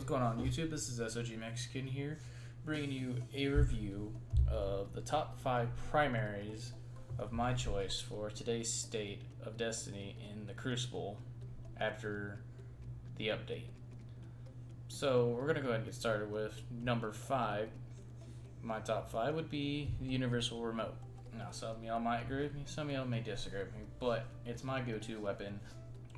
What's going on YouTube? This is SOG Mexican here, bringing you a review of the top 5 primaries of my choice for today's state of Destiny in the Crucible after the update. So we're going to go ahead and get started with number 5. My top 5 would be the Universal Remote. Now some of y'all might agree with me, some of y'all may disagree with me, but it's my go-to weapon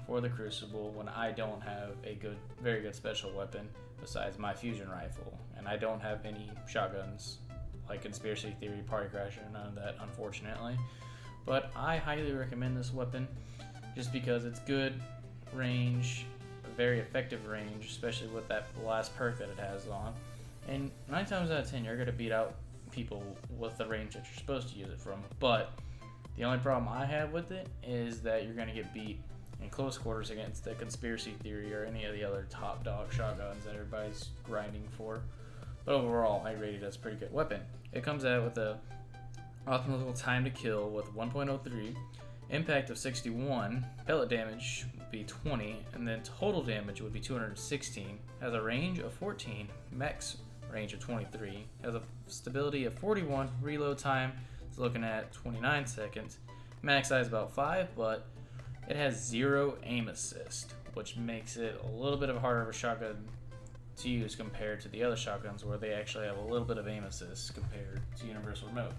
for the Crucible when I don't have a very good special weapon besides my fusion rifle, and I don't have any shotguns like Conspiracy Theory, Party Crasher, none of that, unfortunately. But I highly recommend this weapon just because it's good range, a very effective range, especially with that last perk that it has on. And 9 times out of 10, you're going to beat out people with the range that you're supposed to use it from. But the only problem I have with it is that you're going to get beat in close quarters against the Conspiracy Theory or any of the other top dog shotguns that everybody's grinding for. But overall, I rate it as a pretty good weapon. It comes out with a optimal time to kill with 1.03, impact of 61, pellet damage would be 20, and then total damage would be 216. Has a range of 14, max range of 23, has a stability of 41, reload time is looking at 29 seconds, max size about 5, but it has 0 aim assist, which makes it a little bit of a harder of a shotgun to use compared to the other shotguns where they actually have a little bit of aim assist compared to Universal Remote.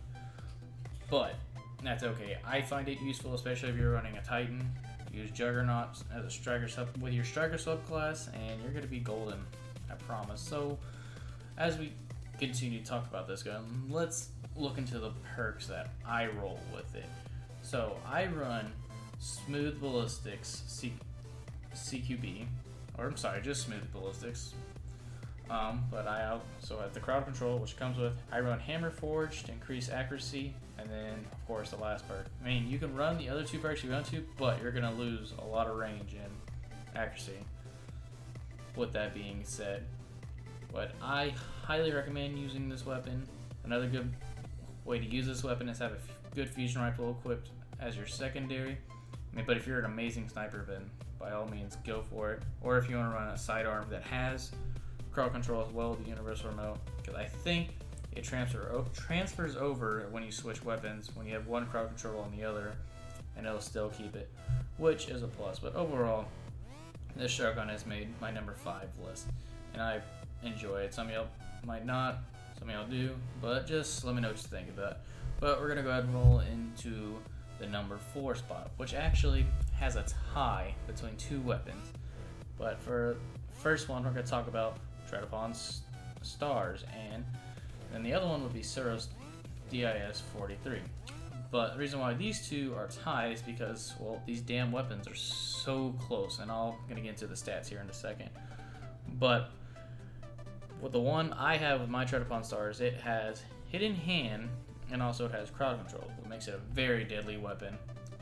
But that's okay. I find it useful, especially if you're running a Titan. Use Juggernaut as a striker with your striker subclass, and you're going to be golden, I promise. So as we continue to talk about this gun, let's look into the perks that I roll with it. So I run Smooth Ballistics CQB, or I'm sorry, just Smooth Ballistics. But I also have the crowd control, which comes with, I run Hammer Forge to increase accuracy, and then of course the last perk. I mean, you can run the other 2 perks you want to, but you're gonna lose a lot of range and accuracy. With that being said, but I highly recommend using this weapon. Another good way to use this weapon is have a good fusion rifle equipped as your secondary. But if you're an amazing sniper, then by all means go for it. Or if you want to run a sidearm that has crowd control as well as the Universal Remote, because I think it transfers over when you switch weapons, when you have one crowd control on the other, and it'll still keep it, which is a plus. But overall, this shotgun has made my number 5 list, and I enjoy it. Some of y'all might not, some of y'all do, but just let me know what you think of that. But we're going to go ahead and roll into the number 4 spot, which actually has a tie between 2 weapons. But for the first one, we're going to talk about Tread Upon Stars, and then the other one would be Suros DIS 43. But the reason why these 2 are tied is because, well, these damn weapons are so close, and I'm going to get into the stats here in a second. But with the one I have with my Tread Upon Stars, it has Hidden Hand, and also it has crowd control, which makes it a very deadly weapon.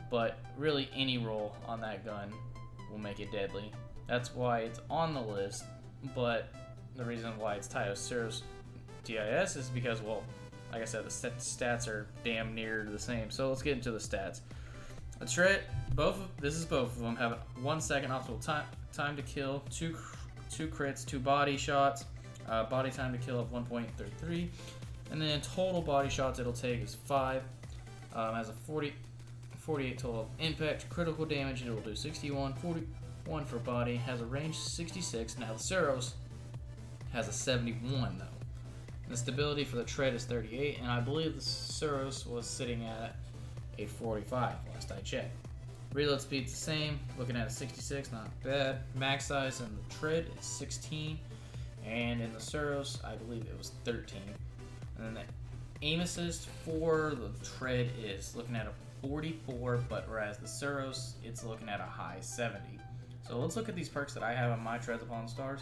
But really any roll on that gun will make it deadly. That's why it's on the list, but the reason why it's tied with Suros DIS is because, well, like I said, the stats are damn near the same. So let's get into the stats. The Tread, both of them have 1 second optimal time to kill, 2 crits, 2 body shots, body time to kill of 1.33. And then total body shots it'll take is 5. Has a 48 total impact. Critical damage it will do 61. 41 for body. Has a range 66. Now the Suros has a 71 though. And the stability for the Tread is 38, and I believe the Suros was sitting at a 45 last I checked. Reload speed's the same. Looking at a 66, not bad. Max size in the Tread is 16, and in the Suros I believe it was 13. And then the aim assist for the Tread is looking at a 44, but whereas the Suros, it's looking at a high 70. So let's look at these perks that I have on my Treads Upon Stars.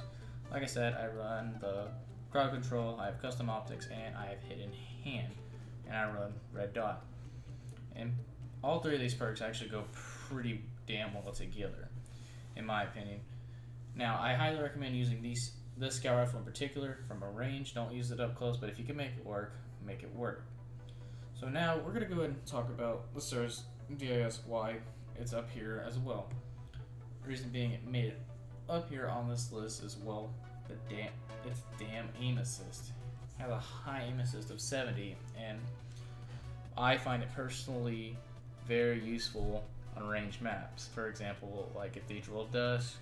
Like I said, I run the crowd control, I have custom optics, and I have hidden hand, and I run red dot. And all 3 of these perks actually go pretty damn well together, in my opinion. Now, I highly recommend using this scout rifle in particular from a range. Don't use it up close, but if you can make it work, make it work. So now we're going to go ahead and talk about the Suros DIS, why it's up here as well. The reason being it made it up here on this list as well its damn aim assist. It has a high aim assist of 70, and I find it personally very useful on ranged maps. For example, like Cathedral of Dusk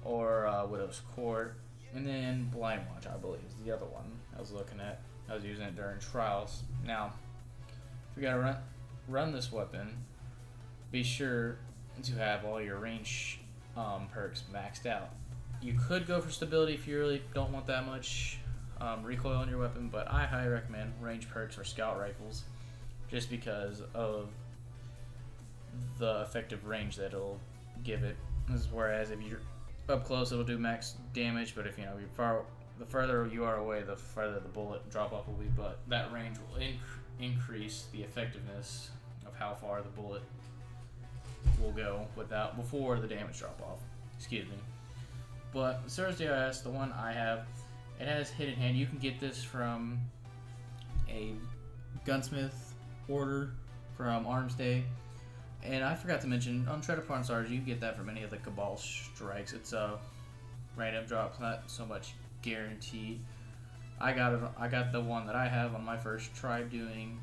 or Widow's Court, and then Blind Watch, I believe, is the other one I was looking at. I was using it during trials. Now, if you gotta run this weapon, be sure to have all your range perks maxed out. You could go for stability if you really don't want that much recoil on your weapon, but I highly recommend range perks or scout rifles, just because of the effective range that it'll give it. Whereas if you're up close, it'll do max damage, but if you know the further you are away, the further the bullet drop off will be. But that range will increase the effectiveness of how far the bullet will go before the damage drop off. Excuse me. But the Surge DIS, the one I have, it has hidden hand. You can get this from a gunsmith order from Arms Day. And I forgot to mention, on Shredder Pawn Sarge, you can get that from any of the Cabal strikes. It's a random drop, not so much guaranteed. I got the one that I have on my first try doing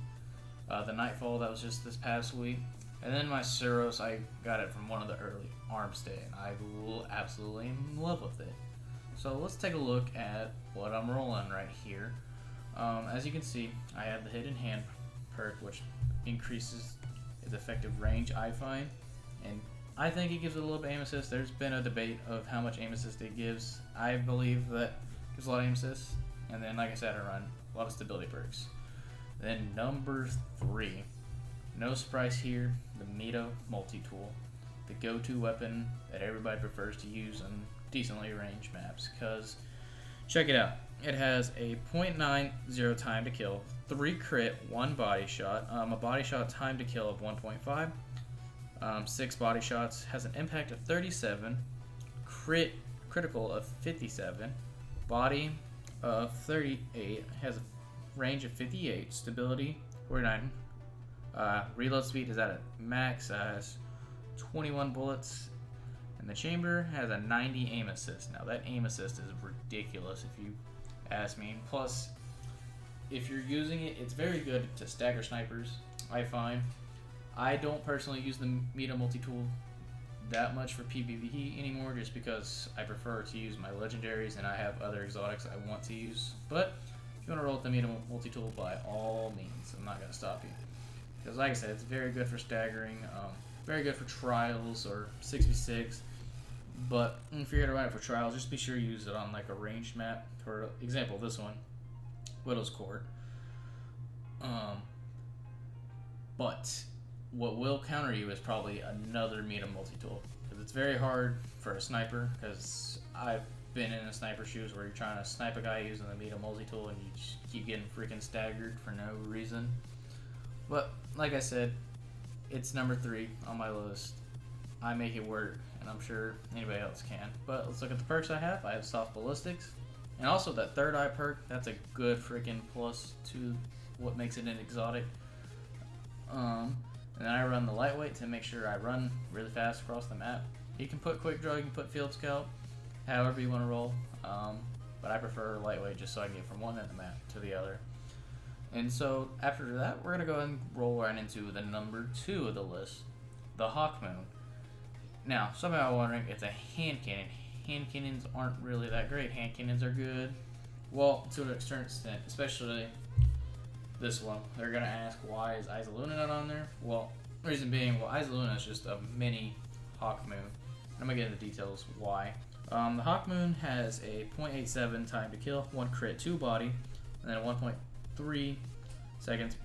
the Nightfall. That was just this past week. And then my Suros, I got it from one of the early Arms Day, and I absolutely in love with it. So let's take a look at what I'm rolling right here. As you can see, I have the Hidden Hand perk, which increases its effective range, I find, and I think it gives it a little bit of aim assist. There's been a debate of how much aim assist it gives. I believe that there's a lot of aim assist, and then, like I said, I run a lot of stability perks. Then number 3, no surprise here, the MIDA Multi-Tool, the go-to weapon that everybody prefers to use on decently ranged maps. Because check it out, it has a 0.90 time to kill, 3 crit, 1 body shot, a body shot time to kill of 1.5, 6 body shots, has an impact of 37, critical of 57, body of 38, has a range of 58, stability 49, reload speed is at a max, has 21 bullets, and the chamber has a 90 aim assist. Now that aim assist is ridiculous if you ask me. Plus, if you're using it, it's very good to stagger snipers, I find. I don't personally use the MIDA Multi-Tool that much for PvP anymore, just because I prefer to use my legendaries and I have other exotics I want to use. But if you want to roll with the MIDA Multi-Tool, by all means, I'm not going to stop you. Because like I said, it's very good for staggering, very good for trials or 6v6. But if you're going to run it for trials, just be sure you use it on like a ranged map. For example, this one, Widow's Court. But what will counter you is probably another MIDA Multi-Tool, because it's very hard for a sniper, because I've been in a sniper shoes where you're trying to snipe a guy using the MIDA Multi-Tool and you just keep getting freaking staggered for no reason. But like I said, it's number 3 on my list. I make it work, and I'm sure anybody else can. But let's look at the perks I have. I have soft ballistics, and also that third eye perk. That's a good freaking plus to what makes it an exotic. And then I run the lightweight to make sure I run really fast across the map. You can put quick draw, you can put field scout, however you want to roll. But I prefer lightweight just so I can get from one end of the map to the other. And so after that, we're going to go ahead and roll right into the number 2 of the list, the Hawkmoon. Now, some of you are wondering, it's a hand cannon. Hand cannons aren't really that great. Hand cannons are good, well, to a certain extent, especially this one. They're going to ask, why is Isoluna not on there? Well, reason being, well, Isoluna is just a mini Hawkmoon. I'm going to get into the details why. The Hawkmoon has a 0.87 time to kill, 1 crit, 2 body, and then a 1.3 seconds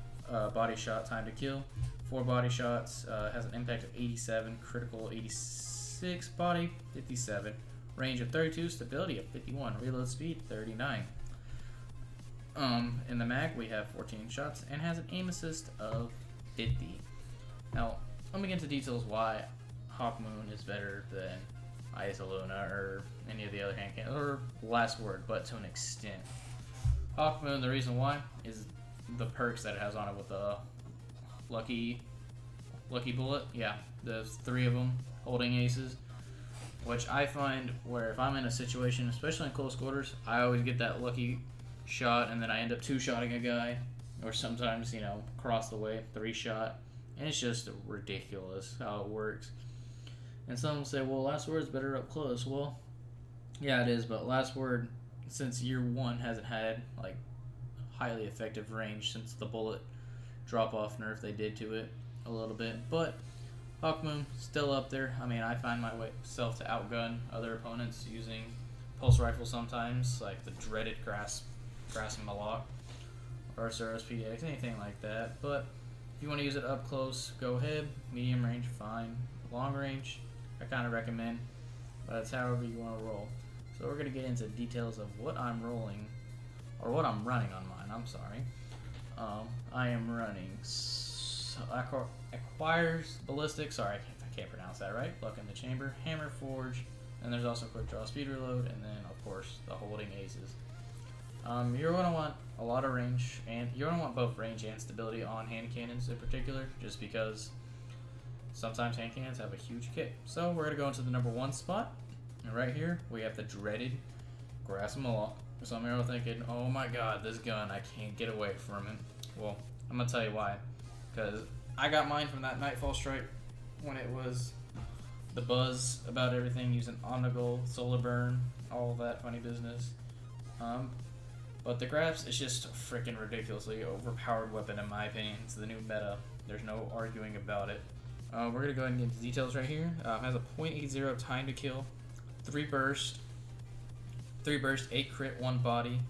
body shot time to kill. 4 body shots, has an impact of 87, critical 86, body 57, range of 32, stability of 51, reload speed 39. In the mag we have 14 shots and has an aim assist of 50. Now let me get into details why Hawkmoon is better than Isoluna or any of the other hand cannons, or last word, but to an extent. Hawkmoon, the reason why is the perks that it has on it with the lucky bullet. Yeah, there's 3 of them holding aces. which I find where if I'm in a situation, especially in close quarters, I always get that lucky shot, and then I end up 2-shotting a guy, or sometimes, across the way, 3-shot, and it's just ridiculous how it works. And some will say, well, last word's better up close. Well, yeah, it is, but last word, since year 1, hasn't had, like, highly effective range since the bullet drop-off nerf they did to it a little bit, but Hawkmoon still up there. I mean, I find myself to outgun other opponents using pulse rifle sometimes, like the dreaded grass and Malok or Saros PDX, anything like that. But if you want to use it up close, go ahead. Medium range, fine. Long range, I kind of recommend, but it's however you want to roll. So we're going to get into details of what I'm rolling, or what I'm running on mine, I'm sorry. I am running Acquires Ballistic, sorry, I can't pronounce that right, Luck in the Chamber, Hammer Forge, and there's also Quick Draw Speed Reload, and then, of course, the Holding Aces. You're going to want a lot of range, and you're going to want both range and stability on hand cannons in particular, just because sometimes hand cannons have a huge kick. So we're going to go into the number 1 spot, and right here we have the dreaded Grass Malok. Some are thinking, oh my god, this gun, I can't get away from it. Well, I'm going to tell you why. Because I got mine from that Nightfall Strike when it was the buzz about everything, using Omnigol, Solar Burn, all that funny business. But the Grass is just a freaking ridiculously overpowered weapon in my opinion. It's the new meta. There's no arguing about it. We're going to go ahead and get into details right here. It has a .80 time to kill, 3 burst, 8 crit, 1 body.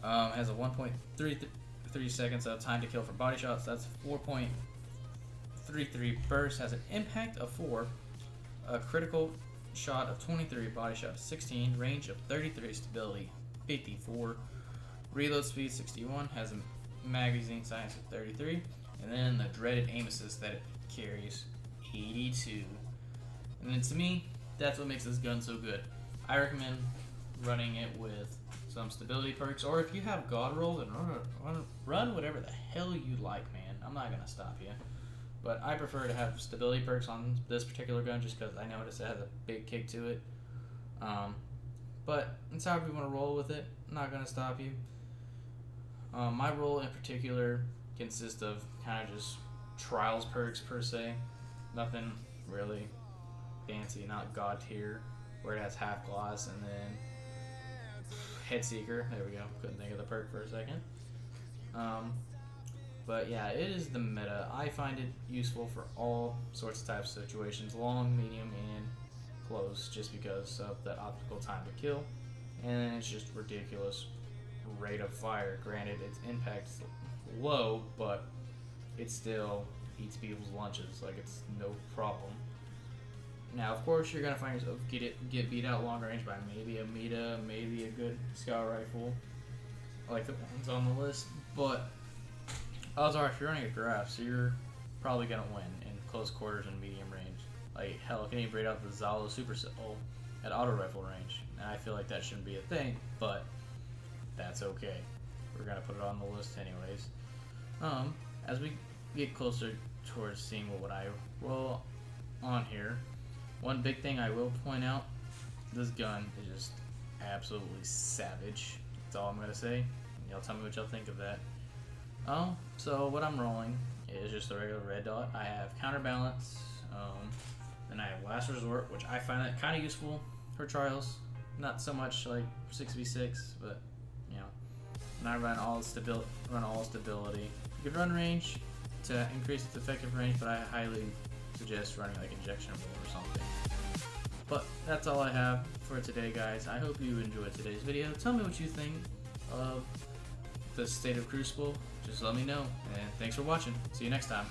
Has a 1.33 seconds of time to kill for body shots. That's 4.33 burst. Has an impact of 4, a critical shot of 23, body shot of 16, range of 33, stability 54, reload speed 61. Has a magazine size of 33, and then the dreaded aim assist that it carries 82. And then to me, that's what makes this gun so good. I recommend running it with some stability perks, or if you have God roll, then run whatever the hell you like, man. I'm not gonna stop you, but I prefer to have stability perks on this particular gun just because I notice it has a big kick to it. But it's however you want to roll with it. I'm not gonna stop you. My roll in particular consists of kind of just trials perks per se, nothing really fancy, not God tier, where it has half gloss and then Head Seeker. There we go. Couldn't think of the perk for a second. But yeah, it is the meta. I find it useful for all sorts of types of situations, long, medium, and close, just because of the optical time to kill. And it's just ridiculous rate of fire. Granted, its impact's low, but it still eats people's lunches. Like, it's no problem. Now, of course, you're gonna find yourself get beat out long range by maybe a MIDA, maybe a good scout rifle, like the ones on the list. But odds are, if you're running a Grass, you're probably gonna win in close quarters and medium range. Like hell, it can even break out the Zalo Super Cell at auto rifle range, and I feel like that shouldn't be a thing, but that's okay. We're gonna put it on the list anyways. As we get closer towards seeing what I roll on here. One big thing I will point out, this gun is just absolutely savage. That's all I'm going to say. Y'all tell me what y'all think of that. So what I'm rolling is just a regular red dot. I have Counterbalance, then I have Last Resort, which I find that kind of useful for trials. Not so much like 6v6, but and I run all stability. You can run range to increase its effective range, but I highly suggest running like Injection Roll or something. But that's all I have for today, guys. I hope you enjoyed today's video. Tell me what you think of the state of Crucible. Just let me know. And thanks for watching. See you next time.